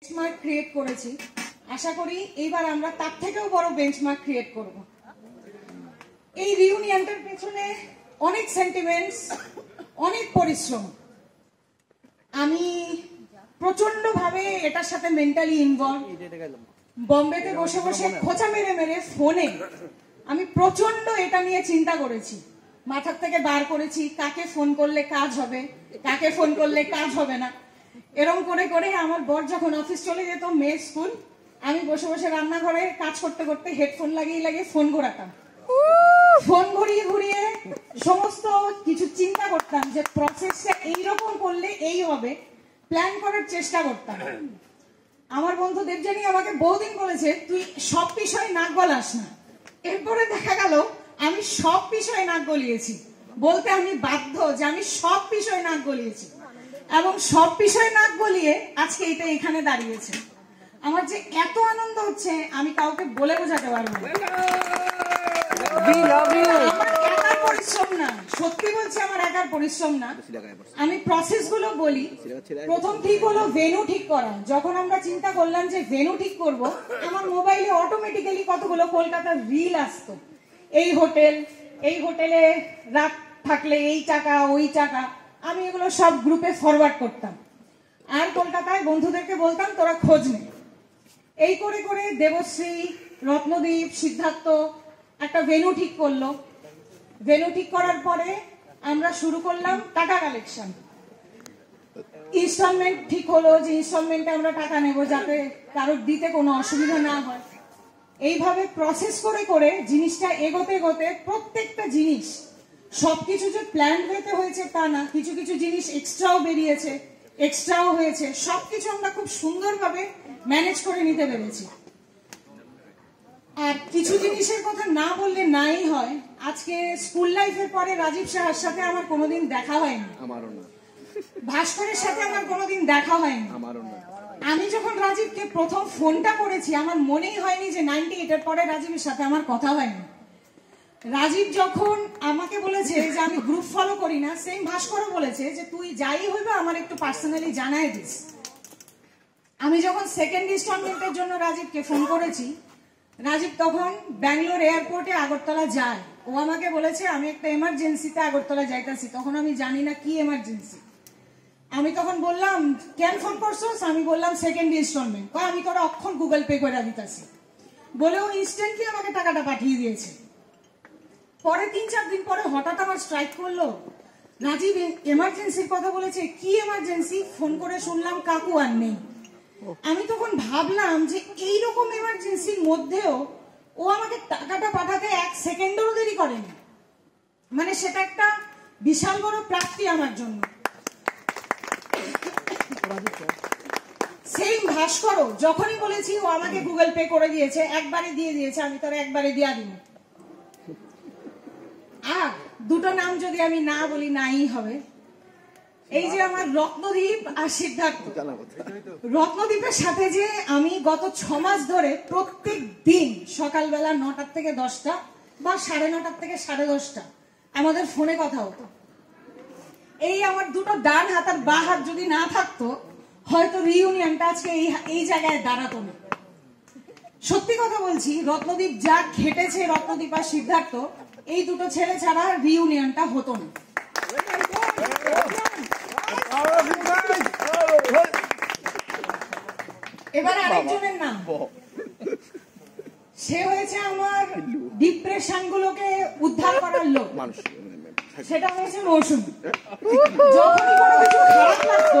Benchmark create করেছি, আশা করি এইবার আমরা তার থেকেও বড় বেঞ্চমার্ক ক্রিয়েট করব। এই রিউনিয়নটার পেছনে অনেক সেন্টিমেন্টস, অনেক পরিশ্রম। আমি প্রচন্ড ভাবে এটার সাথে মেন্টালি ইনভলভ। বম্বেতে বসে বসে খোঁচা মেরে মেরে ফোনে আমি প্রচন্ড এটা নিয়ে চিন্তা করেছি, মাথার থেকে বার করেছি কাকে ফোন করলে কাজ হবে, কাকে ফোন করলে কাজ হবে না। এরকম করে করে আমার বর যখন অফিস চলে যেত, মেয়ে স্কুল, আমি বসে বসে রান্নাঘরে কাজ করতে করতে হেডফোন লাগিয়ে লাগিয়ে ফোন ঘোরাতাম। ফোন ঘুরিয়ে ঘুরিয়ে সমস্ত কিছু চিন্তা করতাম যে প্রসেসটা এইরকম করলে এই হবে, প্ল্যান করার চেষ্টা করতাম। আমার বন্ধু দেবযানী আমাকে বহুদিন বলেছে তুই সব বিষয়ে নাক গলাস না। এরপরে দেখা গেল আমি সব বিষয়ে নাক গলিয়েছি, বলতে আমি বাধ্য যে আমি সব বিষয়ে নাক গলিয়েছি, এবং সব বিষয়ে নাক গলিয়ে আজকে এটা এখানে দাঁড়িয়েছে। আমার যে এত আনন্দ হচ্ছে আমি কাউকে বলে বোঝাতে পারবো না। আমার একার পরিশ্রম না, সত্যি বলছি আমার একার পরিশ্রম না। আমি প্রসেস গুলো বলি। প্রথম ঠিক হলো ভেন্যু ঠিক করা। যখন আমরা চিন্তা করলাম যে ভেন্যু ঠিক করব, আমার মোবাইলে অটোমেটিক্যালি কতগুলো কলকাতার রিল আসতো, এই হোটেল, এই হোটেলে রাত থাকলে এই টাকা, ওই টাকা। আমি এগুলো সব গ্রুপে ফরওয়ার্ড করতাম, আর কলকাতায় বন্ধুদেরকে বলতাম তোরা খোঁজ নে। এই করে করে দেবশ্রী, রত্নদীপ, সিদ্ধার্থ একটা ভেন্যু ঠিক করলো। ভেন্যু ঠিক করার পরে আমরা শুরু করলাম টাকা কালেকশন। ইনস্টলমেন্ট ঠিক হলো যে ইনস্টলমেন্টে আমরা টাকা নেব যাতে কারোর দিতে কোনো অসুবিধা না হয়। এইভাবে প্রসেস করে করে জিনিসটা এগোতে এগোতে প্রত্যেকটা জিনিস, সবকিছু যে প্ল্যান হতে হয়েছে তা না, কিছু কিছু জিনিস এক্সট্রাও বেরিয়েছে, এক্সট্রাও হয়েছে, সবকিছু আমরা খুব সুন্দরভাবে ম্যানেজ করে নিতে পেরেছি। আর কিছু জিনিসের কথা না বললে নাই হয়। আজকে স্কুল লাইফের পরে রাজীব সাহার সাথে আমার কোনোদিন দেখা হয়নি, আমারও না। ভাস্করের সাথে আমার কোনোদিন দেখা হয়নি, আমারও না। আমি যখন রাজীবকে প্রথম ফোনটা করেছি আমার মনেই হয়নি যে 98 এর পরে রাজীবের সাথে আমার কথা হয়নি। রাজীব যখন আমাকে বলেছে যে আমি গ্রুপ ফলো করি না, সেম ভাস্করও বলেছে যে তুই যাই হইবে আমার একটু পার্সোনালি জানাই দিস। আমি যখন সেকেন্ড ইনস্টলমেন্টের জন্য রাজীবকে ফোন করেছি, রাজীব তখন ব্যাঙ্গালোর এয়ারপোর্টে আগরতলা যায়। ও আমাকে বলেছে আমি একটা এমার্জেন্সিতে আগরতলা যাইতাছি। তখন আমি জানি না কি এমার্জেন্সি। আমি তখন বললাম কেন ফোন করছোস? আমি বললাম সেকেন্ড ইনস্টলমেন্ট। আমি তোরা অক্ষণ গুগল পে করে দিতাছি বলে ও ইনস্ট্যান্টলি আমাকে টাকাটা পাঠিয়ে দিয়েছে। পরে 3-4 দিন পরে হঠাৎ আমার স্ট্রাইক করলো, রাজীব এমার্জেন্সির কথা বলেছে। কি এমার্জেন্সি? ফোন করে শুনলাম কাকু আর নেই। আমি তখন ভাবলাম যে এইরকম এমার্জেন্সির মধ্যেও ও আমাকে টাকাটা পাঠাতে 1 সেকেন্ডেরও দেরি করেনি। মানে সেটা একটা বিশাল বড় প্রাপ্তি আমার জন্য। সেই ভাস্করও যখনই বলেছি ও আমাকে গুগল পে করে দিয়েছে, একবারে দিয়ে দিয়েছে। আমি তোর একবারে দিয়া দিব। আর দুটো নাম যদি আমি না বলি নাই হবে। এই যে আমার রত্নদীপ আর সিদ্ধার্থ, রত্নদীপের সাথে যে আমি গত 6 মাস ধরে প্রত্যেক দিন সকালবেলা 9টা থেকে 10টা বা 9:30 থেকে 10:30 আমাদের ফোনে কথা হতো। এই আমার দুটো ডান হাত আর বাঁ হাত যদি না থাকতো হয়তো রিউনিয়নটা আজকে এই জায়গায় দাঁড়াতো না। সত্যি কথা বলছি, রত্নদীপ যা খেটেছে, রত্নদীপ আর সিদ্ধার্থ, এই দুটো ছেলে ছাড়া রিউনিয়নটা হতো না। এবার আরেকজনের নাম, সে হয়েছে আমার ডিপ্রেশন গুলোকে উদ্ধার করার লোক। সেটা হয়েছে মৌসুমী। যখনই কোনো কিছু খারাপ লাগতো,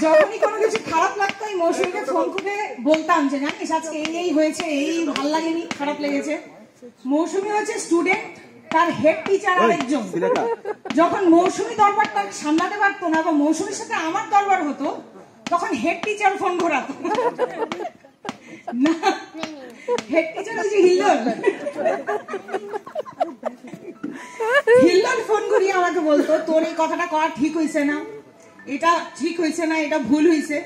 যখনই কোনো কিছু খারাপ লাগতো এই মৌসুমীকে ফোন করে বলতাম যে জানিস আজকে এই হয়েছে, এই ভাল লাগেনি, খারাপ লেগেছে। মৌসুমী হচ্ছে স্টুডেন্ট, তার হেড টিচার আরেকজন। যখন মৌসুমী দরবারটা সামলাতে পারতো না বা মৌসুমীর সাথে আমার দরবার হতো, তখন হেড টিচার ফোন ঘোরাতো না। হেড টিচার হচ্ছে হিল্লোল। হিল্লোল ফোন করিয়ে আমাকে বলতো তোর এই কথাটা করা ঠিক হয়েছে না, এটা ঠিক হয়েছে না, এটা ভুল হয়েছে।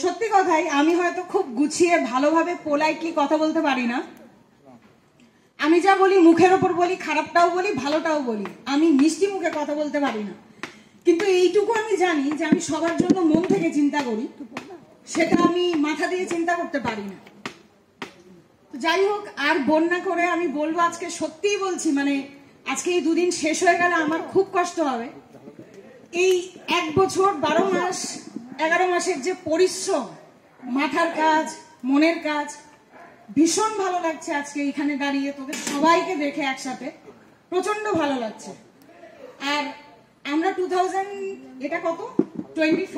সত্যি কথাই আমি হয়তো খুব গুছিয়ে ভালোভাবে পোলাইটলি কথা বলতে পারি না, আমি যা বলি মুখের ওপর বলি, খারাপটাও বলি, ভালোটাও বলি। আমি মিষ্টি মুখে কথা বলতে পারি না, কিন্তু এইটুকু আমি জানি যে আমি সবার জন্য মন থেকে চিন্তা করি, সেটা আমি মাথা দিয়ে চিন্তা করতে পারি না। যাই হোক, আর বন্যা করে আমি বলবো, আজকে সত্যিই বলছি, মানে আজকে এই দুদিন শেষ হয়ে গেলে আমার খুব কষ্ট হবে। এই 1 বছর 12 মাস 11 মাসের যে পরিশ্রম, মাথার কাজ, মনের কাজ, ভীষণ ভালো লাগছে আজকে এখানে দাঁড়িয়ে তোদের সবাইকে দেখে একসাথে, প্রচন্ড ভালো লাগছে। আর আমরা 24, 25,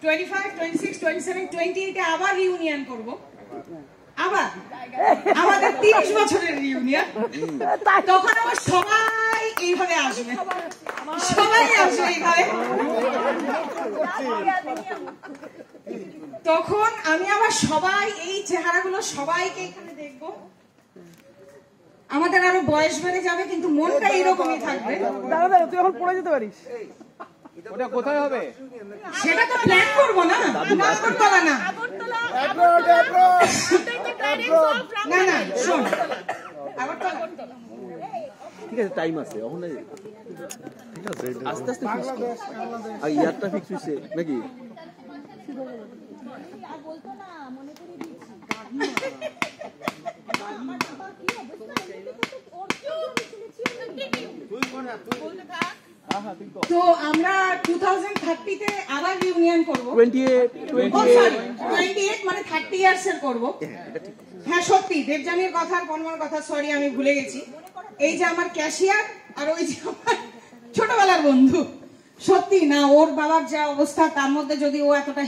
26, 27, 28 আবার রিউনিয়ন করব। আবার আমাদের 30 বছরের রিউনিয়ন। তখন আবার সবাই এইভাবে আসবে, সবাই আসবে এইভাবে। তখন আমি আবার সবাই, এই চেহারাগুলো সবাইকে এখানে দেখবো। আমাদের আরো বয়স বেড়ে যাবে, কিন্তু মনটা এরকমই থাকবে। দাদা তুই এখন পড়ে যেতে পারিস। ওটা কোথায় হবে সেটা তো প্ল্যান করবো না, আগরতলা না, না না শোন, আগরতলা। ঠিক আছে, টাইম আছে ওখানে, ঠিক আছে, আস্তে আস্তে ফিক্স কর। আর ইয়ারটা ফিক্স হইছে নাকি? তো আমরা 2030 তে আবার রিউনিয়ন করব। 28 মানে 30 ইয়ার্স এর করব। হ্যাঁ সত্যি, দেবযানীর কথা আর কনমার কথা, সরি আমি ভুলে গেছি। এই যে আমার ক্যাশিয়ার আর ওই যে আমার ছোটবেলার বন্ধু, সত্যি না, ওর বাবার যা অবস্থা, তার মধ্যে যদি ও এতটা